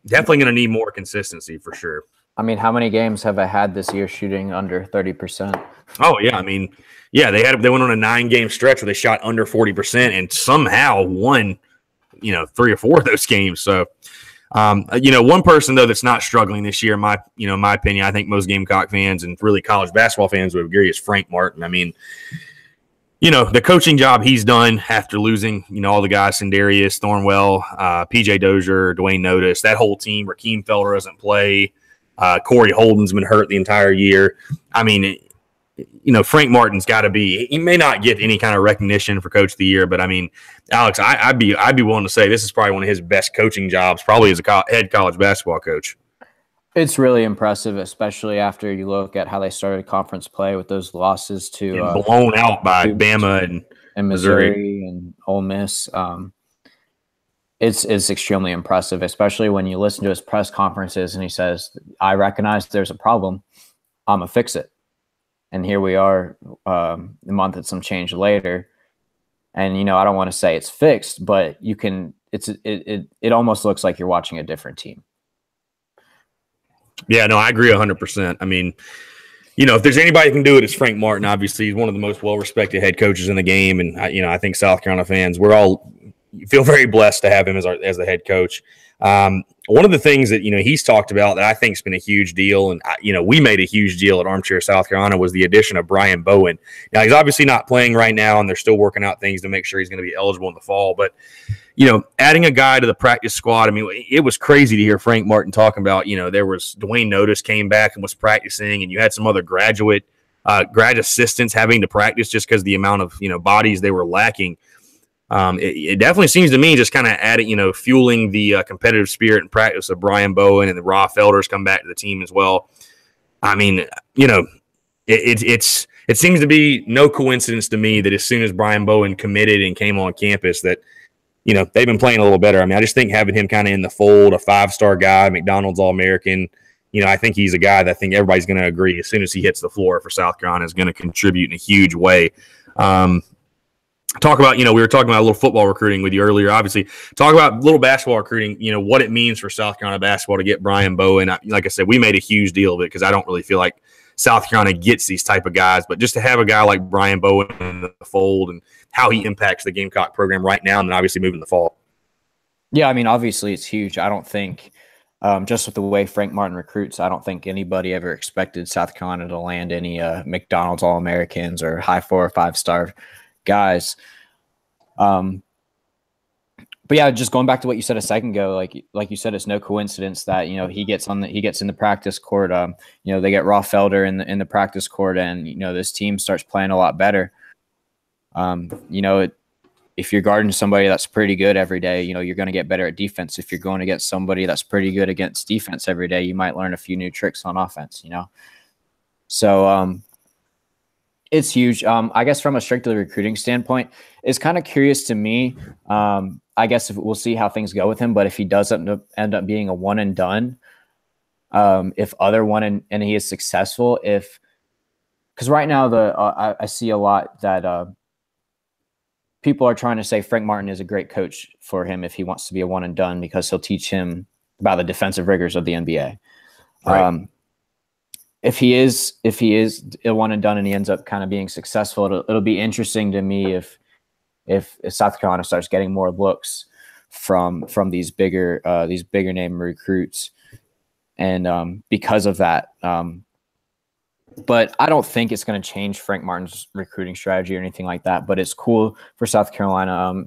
[SPEAKER 1] definitely going to need more consistency for sure.
[SPEAKER 2] I mean, how many games have I had this year shooting under 30%?
[SPEAKER 1] Oh, yeah. I mean, yeah, they went on a 9-game stretch where they shot under 40% and somehow won, 3 or 4 of those games. So One person though that's not struggling this year, in my opinion, I think most Gamecock fans and really college basketball fans would agree, is Frank Martin. I mean, the coaching job he's done after losing, all the guys, Sindarius, Thornwell, PJ Dozier, Dwayne Notice, that whole team. Rakeem Felder doesn't play. Corey Holden's been hurt the entire year. I mean, Frank Martin's got to be. He may not get any kind of recognition for Coach of the Year, but I mean, Alex, I'd be willing to say this is probably one of his best coaching jobs, probably as a head college basketball coach.
[SPEAKER 2] It's really impressive, especially after you look at how they started conference play with those losses to
[SPEAKER 1] blown out by Bama and
[SPEAKER 2] Missouri and Ole Miss. It's extremely impressive, especially when you listen to his press conferences and he says, "I recognize there's a problem. I'm gonna fix it." And here we are, a month and some change later, and I don't want to say it's fixed, but you can. It almost looks like you're watching a different team.
[SPEAKER 1] Yeah, no, I agree 100%. I mean, if there's anybody who can do it, it's Frank Martin. Obviously, he's one of the most well-respected head coaches in the game, and I think South Carolina fans, we're all feel very blessed to have him as the head coach. One of the things that he's talked about that I think has been a huge deal, and we made a huge deal at Armchair South Carolina, was the addition of Brian Bowen. Now he's obviously not playing right now, and they're still working out things to make sure he's going to be eligible in the fall. But adding a guy to the practice squad, I mean, it was crazy to hear Frank Martin talking about. There was Dwayne Notice came back and was practicing, and you had some other grad assistants having to practice just because the amount of bodies they were lacking. It definitely seems to me just kind of adding, fueling the competitive spirit and practice of Brian Bowen, and the Raw Felders come back to the team as well. I mean, it seems to be no coincidence to me that as soon as Brian Bowen committed and came on campus that, they've been playing a little better. I mean, I just think having him kind of in the fold, a 5-star guy, McDonald's All-American, I think he's a guy that I think everybody's going to agree as soon as he hits the floor for South Carolina is going to contribute in a huge way. Talk about, we were talking about a little football recruiting with you earlier, obviously. Talk about little basketball recruiting, what it means for South Carolina basketball to get Brian Bowen. Like I said, we made a huge deal of it because I don't really feel like South Carolina gets these type of guys. But just to have a guy like Brian Bowen in the fold and how he impacts the Gamecock program right now and then obviously moving the fall.
[SPEAKER 2] Yeah, I mean, obviously it's huge. I don't think just with the way Frank Martin recruits, I don't think anybody ever expected South Carolina to land any McDonald's All-Americans or high 4 or 5-star guys. But yeah, just going back to what you said a second ago, like you said, it's no coincidence that he gets in the practice court. They get Raw Felder in the practice court, and this team starts playing a lot better. If you're guarding somebody that's pretty good every day, you're going to get better at defense. If you're going against somebody that's pretty good against defense every day, you might learn a few new tricks on offense. So it's huge. I guess from a strictly recruiting standpoint, it's kind of curious to me. I guess we'll see how things go with him, but if he does end up being a one and done, if other one and he is successful, because right now I see a lot that people are trying to say Frank Martin is a great coach for him if he wants to be a one and done because he'll teach him about the defensive rigors of the NBA. Right. If he is a one and done and he ends up kind of being successful, it'll be interesting to me if South Carolina starts getting more looks from these bigger name recruits, and because of that. But I don't think it's going to change Frank Martin's recruiting strategy or anything like that. But it's cool for South Carolina.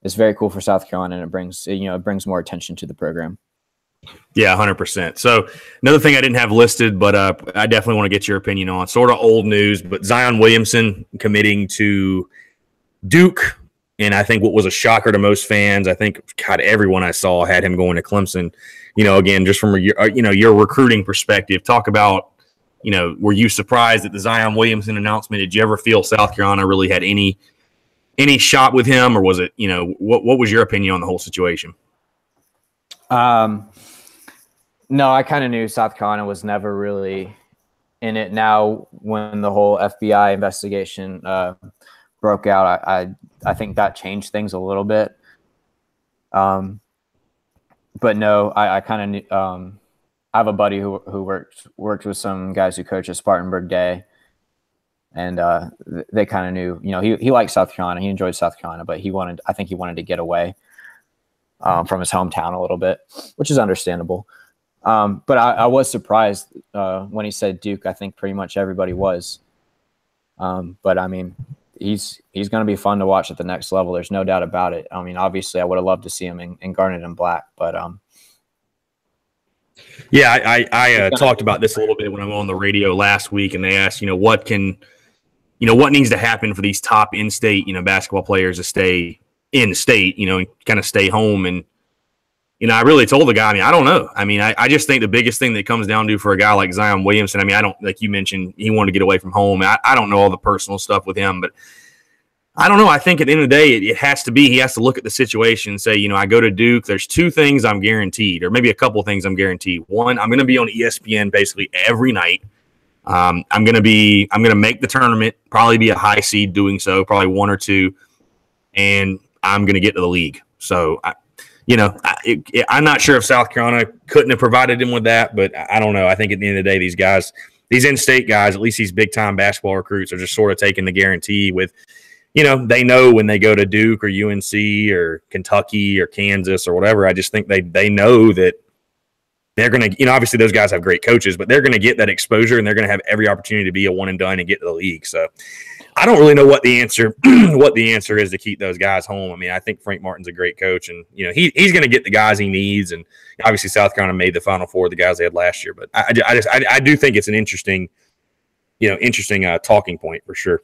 [SPEAKER 2] It's very cool for South Carolina, and it brings more attention to the program.
[SPEAKER 1] Yeah, 100%. So another thing I didn't have listed, but I definitely want to get your opinion on, sort of old news, but Zion Williamson committing to Duke. And I think what was a shocker to most fans, I think, God, everyone I saw had him going to Clemson. Again, just from your recruiting perspective, talk about, were you surprised at the Zion Williamson announcement? Did you ever feel South Carolina really had any shot with him, or was it, what was your opinion on the whole situation?
[SPEAKER 2] No, I kind of knew South Carolina was never really in it. Now, when the whole FBI investigation broke out, I think that changed things a little bit. But no, I kind of knew. I have a buddy who worked with some guys who coach at Spartanburg Day, and they kind of knew. He liked South Carolina. He enjoyed South Carolina, but I think he wanted to get away. from his hometown a little bit, which is understandable. But I was surprised when he said Duke. I think pretty much everybody was. But I mean, he's going to be fun to watch at the next level. There's no doubt about it. I mean, obviously, I would have loved to see him in garnet and black, but
[SPEAKER 1] yeah, I talked about this a little bit when I was on the radio last week, and they asked, what needs to happen for these top in-state, basketball players to stay in state, and kind of stay home. And, I really told the guy, I don't know. I just think the biggest thing that comes down to for a guy like Zion Williamson, I don't, like you mentioned, he wanted to get away from home. I don't know all the personal stuff with him, but I don't know. I think at the end of the day, it has to be, he has to look at the situation and say, I go to Duke, there's two things I'm guaranteed, or maybe a couple of things I'm guaranteed. One, I'm going to be on ESPN basically every night. I'm going to make the tournament, probably be a high seed doing so, probably one or two, and I'm going to get to the league. So, I'm not sure if South Carolina couldn't have provided him with that, but I don't know. I think at the end of the day, these guys, these in-state guys, at least these big-time basketball recruits, are just sort of taking the guarantee with, they know when they go to Duke or UNC or Kentucky or Kansas or whatever. I just think they know that they're going to, obviously those guys have great coaches, but they're going to get that exposure and they're going to have every opportunity to be a one and done and get to the league. So I don't really know what the answer is to keep those guys home. I think Frank Martin's a great coach, and he's going to get the guys he needs. And obviously South Carolina made the Final Four, the guys they had last year. But I do think it's an interesting talking point for sure.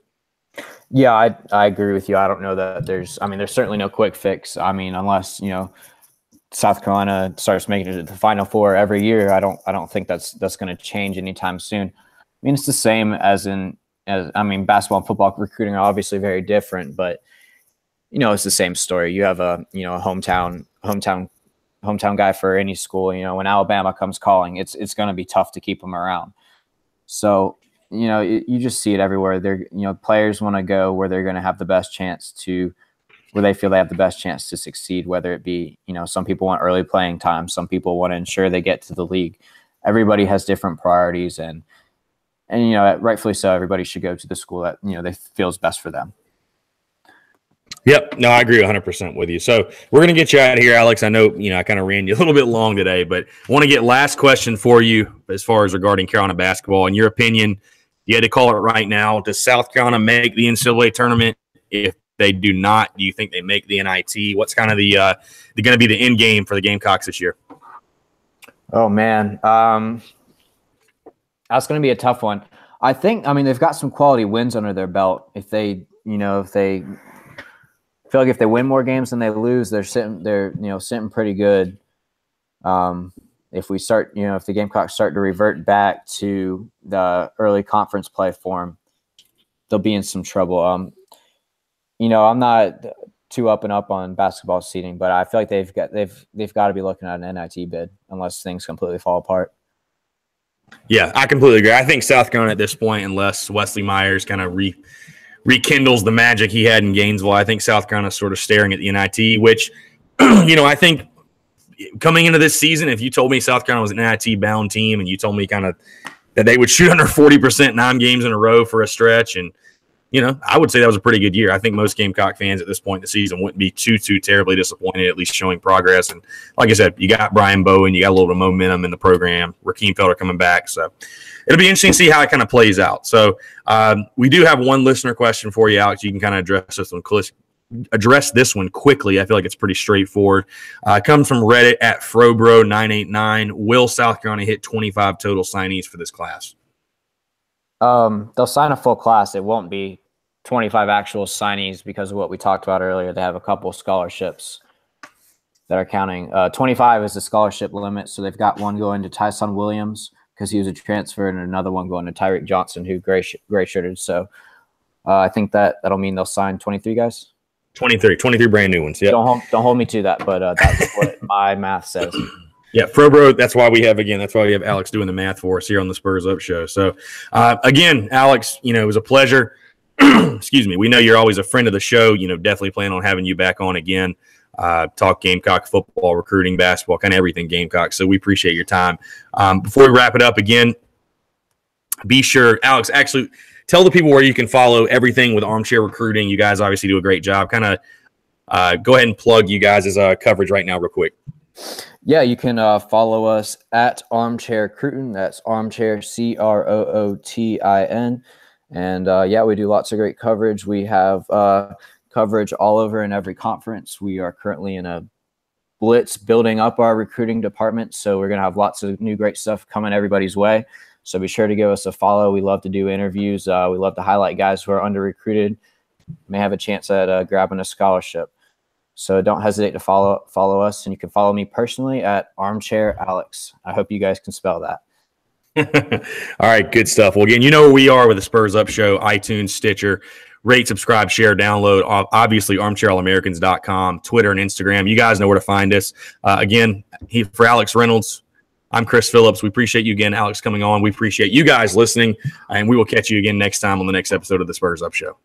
[SPEAKER 2] Yeah, I agree with you. I don't know that there's certainly no quick fix. Unless, South Carolina starts making it to the Final Four every year, I don't think that's going to change anytime soon. It's the same as basketball and football recruiting are obviously very different, but it's the same story. You have a hometown guy for any school. When Alabama comes calling, it's going to be tough to keep them around. So you just see it everywhere. Players want to go where they're going to have the best chance where they feel they have the best chance to succeed, whether it be, some people want early playing time. Some people want to ensure they get to the league. Everybody has different priorities, and rightfully so, everybody should go to the school that, they feels best for them.
[SPEAKER 1] Yep. No, I agree 100% with you. So we're going to get you out of here, Alex. I know, I kind of ran you a little bit long today, but I want to get last question for you as far as regarding Carolina basketball. In your opinion, you had to call it right now. Does South Carolina make the NCAA tournament? If they do not, do you think they make the NIT? What's kind of going to be the end game for the Gamecocks this year?
[SPEAKER 2] Oh, man. That's going to be a tough one. I think, they've got some quality wins under their belt. If they feel like if they win more games than they lose, they're sitting pretty good. If we start, if the Gamecocks start to revert back to the early conference play form, they'll be in some trouble. I'm not too up and up on basketball seeding, but I feel like they've got to be looking at an NIT bid unless things completely fall apart.
[SPEAKER 1] Yeah, I completely agree. I think South Carolina at this point, unless Wesley Myers kind of rekindles the magic he had in Gainesville, I think South Carolina is sort of staring at the NIT, which, I think coming into this season, if you told me South Carolina was an NIT-bound team and you told me kind of that they would shoot under 40% 9 games in a row for a stretch, and, I would say that was a pretty good year. I think most Gamecock fans at this point in the season wouldn't be too terribly disappointed, at least showing progress. And like I said, you got Brian Bowen, you got a little bit of momentum in the program. Rakeem Felder coming back. So it'll be interesting to see how it kind of plays out. So we do have one listener question for you, Alex. You can kind of address this one quickly. I feel like it's pretty straightforward. It comes from Reddit at Frobro989. Will South Carolina hit 25 total signees for this class?
[SPEAKER 2] They'll sign a full class. It won't be 25 actual signees because of what we talked about earlier. They have a couple scholarships that are counting. 25 is the scholarship limit, so they've got one going to Tyson Williams because he was a transfer, and another one going to Tyreek Johnson, who gray-shirted. So I think that'll mean they'll sign 23 guys. 23 brand new ones. Yeah. Don't hold me to that, but that's what my math says.
[SPEAKER 1] Yeah, Frobro, that's why we have Alex doing the math for us here on the Spurs Up Show. So, again, Alex, it was a pleasure. Excuse me. We know you're always a friend of the show. Definitely plan on having you back on again. Talk Gamecock football, recruiting, basketball, kind of everything Gamecock. So we appreciate your time. Before we wrap it up again, be sure, Alex, actually tell the people where you can follow everything with Armchair Recruiting. You guys obviously do a great job. Kind of Go ahead and plug you guys' coverage right now real quick.
[SPEAKER 2] Yeah, you can follow us at Armchair Cruton. That's Armchair Crootin. And yeah, we do lots of great coverage. We have coverage all over in every conference. We are currently in a blitz building up our recruiting department. So we're going to have lots of new great stuff coming everybody's way. So be sure to give us a follow. We love to do interviews. We love to highlight guys who are under recruited, may have a chance at grabbing a scholarship. So don't hesitate to follow us. And you can follow me personally at Armchair Alex. I hope you guys can spell that.
[SPEAKER 1] All right, good stuff. Well, again, you know where we are with the Spurs Up Show, iTunes, Stitcher. Rate, subscribe, share, download. Obviously, armchairallamericans.com, Twitter, and Instagram. You guys know where to find us. Again, for Alex Reynolds, I'm Chris Phillips. We appreciate you again, Alex, coming on. We appreciate you guys listening, and we will catch you again next time on the next episode of the Spurs Up Show.